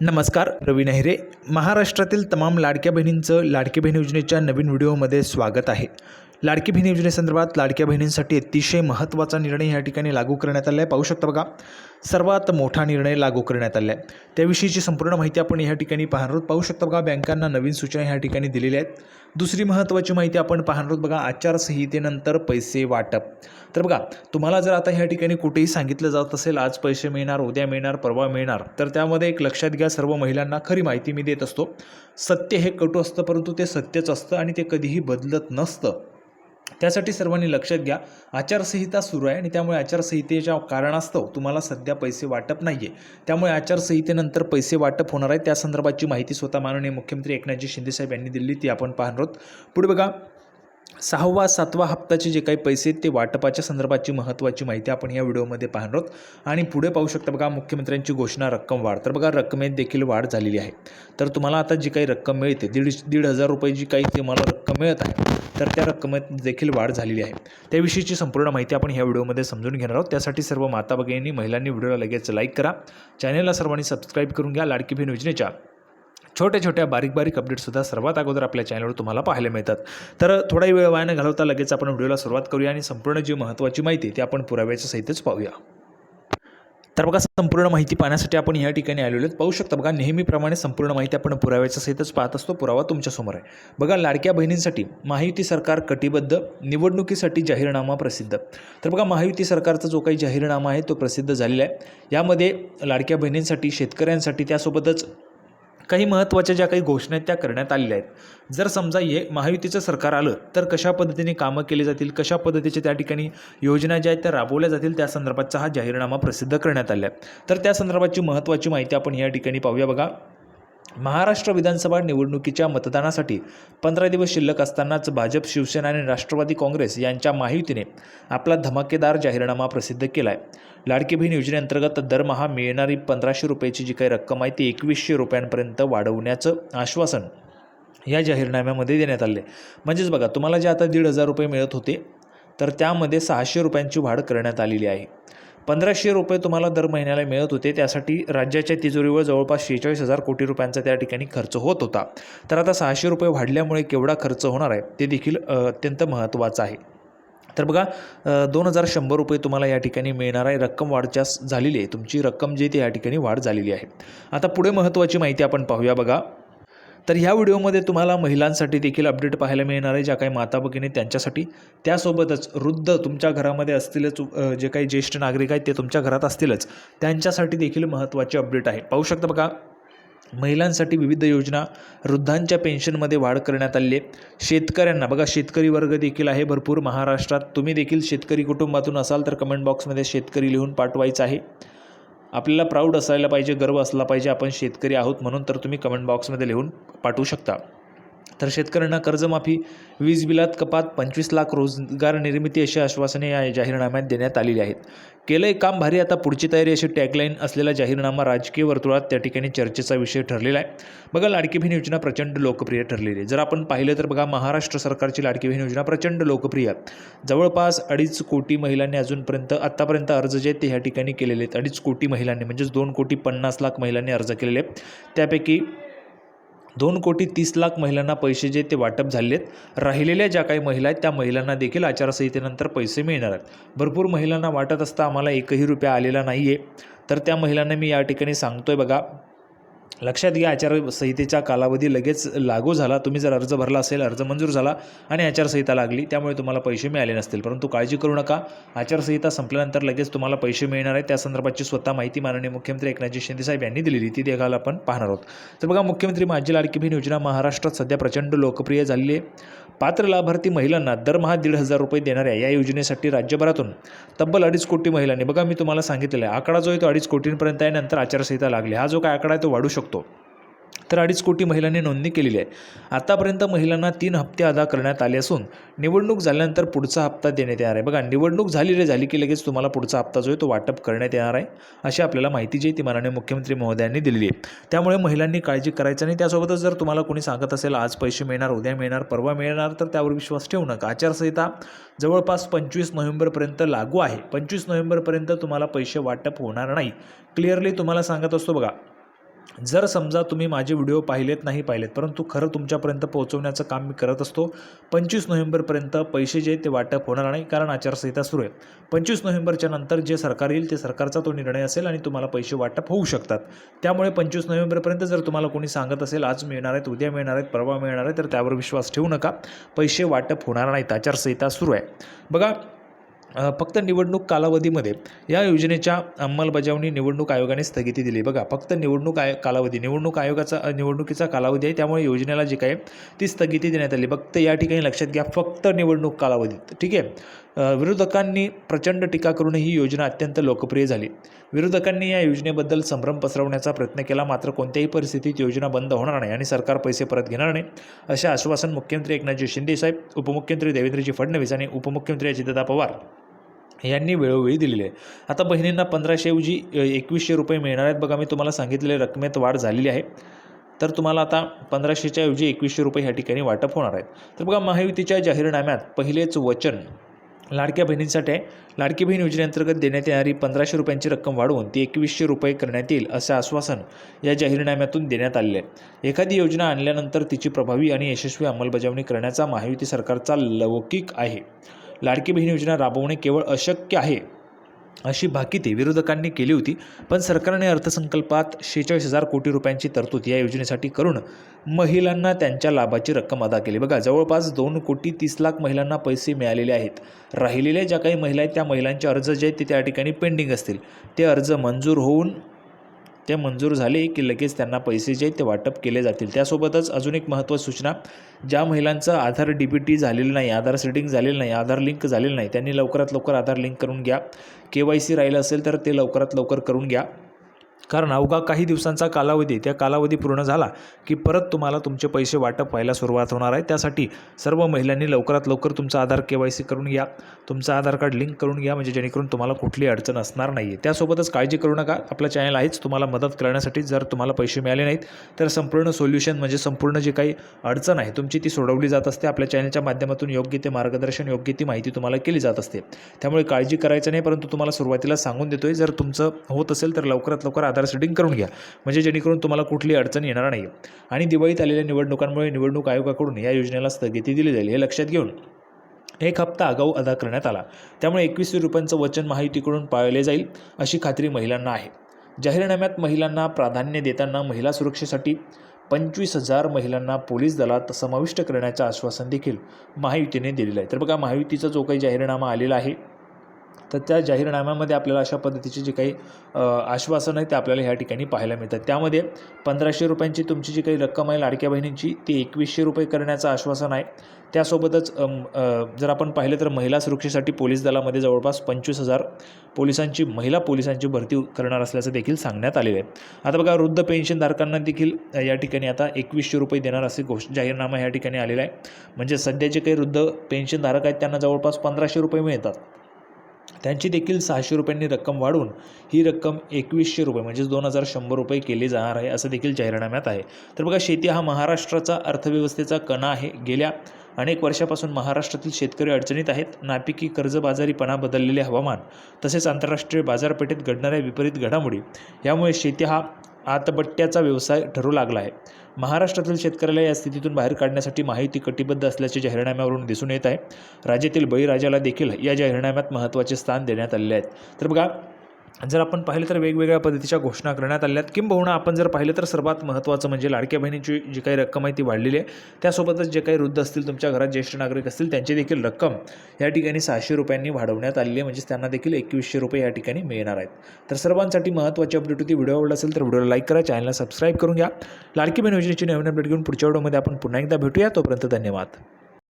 नमस्कार, रवी नहिरे. महाराष्ट्रातील तमाम लाडक्या बहिणींचं लाडकी बहीण योजनेच्या नवीन व्हिडिओमध्ये स्वागत आहे. लाडकी बहीण योजनेसंदर्भात लाडक्या बहिणींसाठी अतिशय महत्त्वाचा निर्णय या ठिकाणी लागू करण्यात आला आहे. पाहू शकता बघा, सर्वात मोठा निर्णय लागू करण्यात आला आहे. त्याविषयीची संपूर्ण माहिती आपण या ठिकाणी पाहणार आहोत. पाहू शकता बघा, बँकांना नवीन सूचना या ठिकाणी दिलेल्या आहेत. दुसरी महत्त्वाची माहिती आपण पाहणार आहोत बघा, आचारसंहितेनंतर पैसे वाटप. तर बघा, तुम्हाला जर आता ह्या ठिकाणी कुठेही सांगितलं जात असेल आज पैसे मिळणार, उद्या मिळणार, परवा मिळणार, तर त्यामध्ये एक लक्षात घ्या, सर्व महिलांना खरी माहिती मी देत असतो. सत्य हे कटू असतं, परंतु ते सत्यच असतं आणि ते कधीही बदलत नसतं. त्यासाठी सर्वांनी लक्षात घ्या, आचारसंहिता सुरू आहे आणि त्यामुळे आचारसंहितेच्या कारणास्तव तुम्हाला सध्या पैसे वाटप नाही आहे. त्यामुळे आचारसंहितेनंतर पैसे वाटप होणार आहे. त्या संदर्भाची माहिती स्वतः माननीय मुख्यमंत्री एकनाथजी शिंदेसाहेब यांनी दिली, ती आपण पाहणार आहोत. पुढे बघा, 6वा 7वा हप्त्याचे जे काही पैसे ते वाटपाच्या संदर्भाची महत्त्वाची माहिती आपण या व्हिडिओमध्ये पाहणार आहोत. आणि पुढे पाहू शकता बघा, मुख्यमंत्र्यांची घोषणा, रक्कम वाढ. तर बघा, रकमेत देखील वाढ झालेली आहे. तर तुम्हाला आता जी काही रक्कम मिळते, 1,500 रुपये जी काही तुम्हाला रक्कम मिळत आहे, तर त्या रक्कमेत देखील वाढ झालेली आहे. त्याविषयीची संपूर्ण माहिती आपण ह्या व्हिडिओमध्ये समजून घेणार आहोत. त्यासाठी सर्व माता भगिनींनी, महिलांनी व्हिडिओला लगेच लाईक करा, चॅनलला सर्वांनी सबस्क्राईब करून घ्या. लाडकी बहीण योजनेच्या छोट्या बारीक अपडेट्ससुद्धा सर्वात अगोदर आपल्या चॅनलवर तुम्हाला पाहायला मिळतात. तर थोडाही वेळ वाया न घालवता लगेच आपण व्हिडिओला सुरुवात करूया आणि संपूर्ण जी महत्त्वाची माहिती ती आपण पुराव्याच्या सहितच पाहूया. तर बघा, संपूर्ण माहिती पाहण्यासाठी आपण या ठिकाणी आलेलो आहेत. पाहू शकता बघा, नेहमीप्रमाणे संपूर्ण माहिती आपण पुराव्याच्या सहितच पाहत असतो. पुरावा तुमच्यासमोर आहे. बघा, लाडक्या बहिणींसाठी महायुती सरकार कटिबद्ध, निवडणुकीसाठी जाहीरनामा प्रसिद्ध. तर बघा, महायुती सरकारचा जो काही जाहीरनामा आहे तो प्रसिद्ध झालेला आहे. यामध्ये लाडक्या बहिणींसाठी, शेतकऱ्यांसाठी, त्यासोबतच काही महत्त्वाच्या ज्या काही घोषणा आहेत त्या करण्यात आलेल्या आहेत. जर समजा हे महायुतीचं सरकार आलं तर कशा पद्धतीने कामं केली जातील, कशा पद्धतीचे त्या ठिकाणी योजना ज्या आहेत त्या राबवल्या जातील, त्या संदर्भाचा हा जाहीरनामा प्रसिद्ध करण्यात आला आहे. तर त्या संदर्भाची महत्त्वाची माहिती आपण या ठिकाणी पाहूया. बघा, महाराष्ट्र विधानसभा निवडणुकीच्या मतदानासाठी 15 दिवस शिल्लक असतानाच भाजप, शिवसेना आणि राष्ट्रवादी काँग्रेस यांच्या महायुतीने आपला धमाकेदार जाहीरनामा प्रसिद्ध केला आहे. लाडकी बहीण योजनेअंतर्गत दरमहा मिळणारी 1,500 रुपयाची जी काही रक्कम आहे ती 2,100 रुपयांपर्यंत वाढवण्याचं आश्वासन या जाहीरनाम्यामध्ये देण्यात आले. म्हणजेच बघा, तुम्हाला जे आता 1,500 रुपये मिळत होते, तर त्यामध्ये 600 रुपयांची वाढ करण्यात आलेली आहे. 1,500 रुपये तुम्हाला दर महिन्याला मिळत होते, त्यासाठी राज्याच्या तिजोरीवर जवळपास 46,000 कोटी रुपयांचा त्या ठिकाणी खर्च होत होता. तर आता 600 रुपये वाढल्यामुळे केवढा खर्च होणार आहे ते देखील अत्यंत महत्त्वाचं आहे. तर बघा, 2,100 रुपये तुम्हाला या ठिकाणी मिळणार आहे. रक्कम वाढ झालेली आहे, तुमची रक्कम जी ती या ठिकाणी वाढ झालेली आहे. आता पुढे महत्त्वाची माहिती आपण पाहूया. बघा, तर ह्या व्हिडिओमध्ये तुम्हाला महिलांसाठी देखील अपडेट पाहायला मिळणार आहे, ज्या काही माता भगिनी त्यांच्यासाठी. त्यासोबतच वृद्ध तुमच्या घरामध्ये असतीलच, जे काही ज्येष्ठ नागरिक आहेत ते तुमच्या घरात असतीलच, त्यांच्यासाठी देखील महत्त्वाचे अपडेट आहे. पाहू शकता बघा, महिलांसाठी विविध योजना, वृद्धांच्या पेन्शनमध्ये वाढ करण्यात आली आहे. शेतकऱ्यांना बघा, शेतकरी वर्ग देखील आहे भरपूर महाराष्ट्रात. तुम्ही देखील शेतकरी कुटुंबातून असाल तर कमेंट बॉक्समध्ये शेतकरी लिहून पाठवायचं आहे. आपल्याला प्राऊड असायला पाहिजे, गर्व असला पाहिजे, आपण शेतकरी आहोत म्हणून. तर तुम्ही कमेंट बॉक्समध्ये लिहून पाठवू शकता. तर शेतकऱ्यांना कर्जमाफी, वीज बिलात कपात, 25 लाख रोजगार निर्मिती अशी आश्वासने या जाहीरनाम्यात देण्यात आलेली आहेत. केलंय काम भारी, आता पुढची तयारी अशी टॅगलाईन असलेला जाहीरनामा राजकीय वर्तुळात त्या ठिकाणी चर्चेचा विषय ठरलेला आहे. बघा, लाडकी बहीण योजना प्रचंड लोकप्रिय ठरलेली आहे. जर आपण पाहिलं तर बघा, महाराष्ट्र सरकारची लाडकी बहीण योजना प्रचंड लोकप्रिय आहे. जवळपास 2.5 कोटी महिलांनी आत्तापर्यंत अर्ज जे आहेत ते ह्या ठिकाणी केलेले आहेत. 2.5 कोटी महिलांनी, म्हणजेच 2,50,00,000 महिलांनी अर्ज केलेले आहेत. त्यापैकी 2,30,00,000 महिलांना पैसे जे ते वाटप झाले आहेत. राहिलेल्या ज्या काही महिला आहेत त्या महिलांना देखील आचारसंहितेनंतर पैसे मिळणार आहेत. भरपूर महिलांना वाटत असता आम्हाला 1ही रुपया आलेला नाही आहे, तर त्या महिलांना मी या ठिकाणी सांगतोय बघा, लक्षात घ्या, आचारसंहितेचा कालावधी लगेच लागू झाला. तुम्ही जर अर्ज भरला असेल, अर्ज मंजूर झाला आणि आचारसंहिता लागली, त्यामुळे तुम्हाला पैसे मिळाले नसतील. परंतु काळजी करू नका, आचारसंहिता संपल्यानंतर लगेच तुम्हाला पैसे मिळणार आहेत. त्या संदर्भाची स्वतः माहिती माननीय मुख्यमंत्री एकनाथजी शिंदेसाहेब यांनी दिलेली, ती देखील आपण पाहणार आहोत. तर बघा, मुख्यमंत्री माझी लाडकी बहीण योजना महाराष्ट्रात सध्या प्रचंड लोकप्रिय झालेली आहे. पात्र लाभार्थी महिलांना दरमहा 1,500 रुपये देणाऱ्या या योजनेसाठी राज्यभरातून तब्बल 2.5 कोटी महिलांनी, बघा मी तुम्हाला सांगितलेलं आहे, आकडा जो आहे तो 2.5 कोटींपर्यंत आहे. नंतर आचारसंहिता लागली, हा जो काय आकडा आहे तो वाढू शकतो. तर 2.5 कोटी महिलांनी नोंदणी केलेली आहे. आतापर्यंत महिलांना 3 हप्ते अदा करण्यात आले असून निवडणूक झाल्यानंतर पुढचा हप्ता देण्यात येणार आहे. बघा, निवडणूक झाली की लगेच तुम्हाला पुढचा हप्ता जो आहे तो वाटप करण्यात येणार आहे, अशी आपल्याला माहिती जी ती माननीय मुख्यमंत्री महोदयांनी दिलेली आहे. त्यामुळे महिलांनी काळजी करायचं नाही. त्यासोबतच जर तुम्हाला कोणी सांगत असेल आज पैसे मिळणार, उद्या मिळणार, परवा मिळणार, तर त्यावर विश्वास ठेवू नका. आचारसंहिता जवळपास 25 नोव्हेंबरपर्यंत लागू आहे. 25 नोव्हेंबरपर्यंत तुम्हाला पैसे वाटप होणार नाही. क्लिअरली तुम्हाला सांगत असतो बघा, जर समजा तुम्ही माझे व्हिडिओ नाही पाहिलेत परंतु खरं तुमच्यापर्यंत पोहोचवण्याचं काम मी करत असतो. 25 नोव्हेंबरपर्यंत पैसे जे ते वाटप होणार नाही, कारण आचारसंहिता सुरू आहे. 25 नोव्हेंबरच्या नंतर जे सरकार येईल ते सरकारचा तो निर्णय असेल आणि तुम्हाला पैसे वाटप होऊ शकतात. त्यामुळे 25 नोव्हेंबरपर्यंत जर तुम्हाला कोणी सांगत असेल आज मिळणार आहेत, उद्या मिळणार आहेत, परवा मिळणार आहेत, तर त्यावर विश्वास ठेवू नका. पैसे वाटप होणार नाहीत. आचारसंहिता सुरू आहे. बघा, फक्त निवडणूक कालावधीमध्ये या योजनेच्या अंमलबजावणी निवडणूक आयोगाने स्थगिती दिली. बघा, फक्त निवडणुकीचा कालावधी आहे, त्यामुळे योजनेला जे काय ती स्थगिती देण्यात आली. फक्त या ठिकाणी लक्षात घ्या, फक्त निवडणूक कालावधीत. ठीक आहे. विरोधकांनी प्रचंड टीका करून ही योजना अत्यंत लोकप्रिय झाली. विरोधकांनी या योजनेबद्दल संभ्रम पसरवण्याचा प्रयत्न केला, मात्र कोणत्याही परिस्थितीत योजना बंद होणार नाही आणि सरकार पैसे परत घेणार नाही, असे आश्वासन मुख्यमंत्री एकनाथजी शिंदे साहेब, उपमुख्यमंत्री देवेंद्रजी फडणवीस आणि उपमुख्यमंत्री अजितदादा पवार यांनी वेळोवेळी दिलेले आहे. आता बहिणींना 1500 ऐवजी 2100 रुपये मिळणार आहेत. बघा, मी तुम्हाला सांगितलेल्या रकमेत वाढ झालेली आहे, तर तुम्हाला आता 1500च्या ऐवजी 2100 रुपये ह्या ठिकाणी वाटप होणार आहेत. तर बघा, महायुतीच्या जाहीरनाम्यात पहिलेच वचन लाडक्या बहिणींसाठी आहे. लाडकी बहीण योजनेअंतर्गत देण्यात येणारी 1500 रुपयांची रक्कम वाढवून ती 2100 रुपये करण्यात येईल, असे आश्वासन या जाहीरनाम्यातून देण्यात आलेले आहे. एखादी योजना आणल्यानंतर तिची प्रभावी आणि यशस्वी अंमलबजावणी करण्याचा महायुती सरकारचा लौकिक आहे. लाडकी बहीण योजना राबवणे केवळ अशक्य आहे अशी भाकीती विरोधकांनी केली होती, पण सरकारने अर्थसंकल्पात 46,000 कोटी रुपयांची तरतूद या योजनेसाठी करून महिलांना त्यांच्या लाभाची रक्कम अदा केली. बघा, जवळपास 2,30,00,000 महिलांना पैसे मिळालेले आहेत. राहिलेल्या ज्या काही महिला आहेत त्या महिलांचे अर्ज जे आहेत ते त्या ठिकाणी पेंडिंग असतील. ते अर्ज मंजूर झाले की लगेच त्यांना पैसे जे ते वाटप केले जातील. त्यासोबतच अजून एक महत्त्वाची सूचना, ज्या महिलांचं आधार DBT झालेलं नाही, आधार सेटिंग झालेलं नाही, आधार लिंक झालेलं नाही, त्यांनी लवकरात लवकर आधार लिंक करून घ्या. KYC राहिलं असेल तर ते लवकरात लवकर करून घ्या, कारण अवघा काही दिवसांचा कालावधी, त्या कालावधी पूर्ण झाला की परत तुम्हाला तुमचे पैसे वाटप व्हायला सुरुवात होणार आहे. त्यासाठी सर्व महिलांनी लवकरात लवकर तुमचा आधार KYC करून घ्या, तुमचं आधार कार्ड लिंक करून घ्या, म्हणजे जेणेकरून तुम्हाला कुठली अडचण असणार नाही आहे. त्यासोबतच काळजी करू नका, आपलं चॅनल आहेच तुम्हाला मदत करण्यासाठी. जर तुम्हाला पैसे मिळाले नाहीत तर संपूर्ण सोल्युशन म्हणजे संपूर्ण जे काही अडचण आहे तुमची ती सोडवली जात असते. आपल्या चॅनलच्या माध्यमातून योग्य ते मार्गदर्शन, योग्य ती माहिती तुम्हाला केली जात असते. त्यामुळे काळजी करायचं नाही, परंतु तुम्हाला सुरुवातीला सांगून देतोय, जर तुमचं होत असेल तर लवकरात लवकर आधार सेटिंग करून घ्या, म्हणजे जेणेकरून तुम्हाला कुठली अडचण येणार नाही. आणि दिवाळीत आलेल्या निवडणुकांमुळे निवडणूक आयोगाकडून या योजनेला स्थगिती दिली जाईल, हे लक्षात घेऊन 1 हप्ता आगाऊ अदा करण्यात आला. त्यामुळे 2100 रुपयांचं वचन महायुतीकडून पाळले जाईल अशी खात्री महिलांना आहे. जाहीरनाम्यात महिलांना प्राधान्य देताना महिला सुरक्षेसाठी 25,000 महिलांना पोलीस दलात समाविष्ट करण्याचं आश्वासन देखील महायुतीने दिलेलं आहे. तर बघा, महायुतीचा जो काही जाहीरनामा आलेला आहे तर त्या जाहीरनाम्यामध्ये आपल्याला अशा पद्धतीचे जे काही आश्वासन आहे ते आपल्याला ह्या ठिकाणी पाहायला मिळतात. त्यामध्ये 1500 रुपयांची तुमची जी काही रक्कम आहे लाडक्या बहिणींची ती 2100 रुपये करण्याचं आश्वासन आहे. त्यासोबतच जर आपण पाहिलं तर महिला सुरक्षेसाठी पोलीस दलामध्ये जवळपास 25,000 महिला पोलिसांची भरती करणार असल्याचं देखील सांगण्यात आलेलं आहे. आता बघा, वृद्ध पेन्शनधारकांना देखील या ठिकाणी आता 2100 रुपये देणार असे जाहीरनामा या ठिकाणी आलेला आहे. म्हणजे सध्या जे काही वृद्ध पेन्शनधारक आहेत त्यांना जवळपास 1500 रुपये मिळतात, त्यांची देखील 600 रुपयांनी रक्कम वाढवून ही रक्कम 2100 रुपये म्हणजेच 2,100 रुपये केली जाणार आहे, असं देखील जाहीरनाम्यात आहे. तर बघा, शेती हा महाराष्ट्राचा अर्थव्यवस्थेचा कणा आहे. गेल्या अनेक वर्षापासून महाराष्ट्रातील शेतकरी अडचणीत आहेत. नापिकी, कर्जबाजारीपणा, बदललेले हवामान तसेच आंतरराष्ट्रीय बाजारपेठेत घडणाऱ्या विपरीत घडामोडी यामुळे शेती हा आतबट्ट्याचा व्यवसाय ठरू लागला आहे. महाराष्ट्रातील शेतकऱ्याला या स्थितीतून बाहेर काढण्यासाठी महायुती कटिबद्ध असल्याचे जाहीरनाम्यावरून दिसून येत आहे. राज्यातील बळीराजाला देखील या जाहीरनाम्यात महत्त्वाचे स्थान देण्यात आलेले आहेत. तर बघा, जर आपण पाहिलं तर वेगवेगळ्या पद्धतीच्या घोषणा करण्यात आल्या आहेत. किंबहुना आपण जर पाहिलं तर सर्वात महत्त्वाचं म्हणजे लाडक्या बहिणीची जी काही रक्कम आहे ती वाढलेली आहे. त्यासोबतच जे काही वृद्ध असतील, तुमच्या घरात ज्येष्ठ नागरिक असतील, त्यांची देखील रक्कम या ठिकाणी 600 रुपयांनी वाढवण्यात आलेली आहे, म्हणजेच त्यांना देखील 2100 रुपये या ठिकाणी मिळणार आहेत. तर सर्वांसाठी महत्त्वाची अपडेट होती. व्हिडिओ आवडला असेल तर व्हिडिओला लाईक करा, चॅनलला सबस्क्राईब करून घ्या. लाडकी बहीण योजनेची नवीन अपडेट घेऊन पुढच्या व्हिडिओमध्ये आपण पुन्हा एकदा भेटूया. तोपर्यंत धन्यवाद.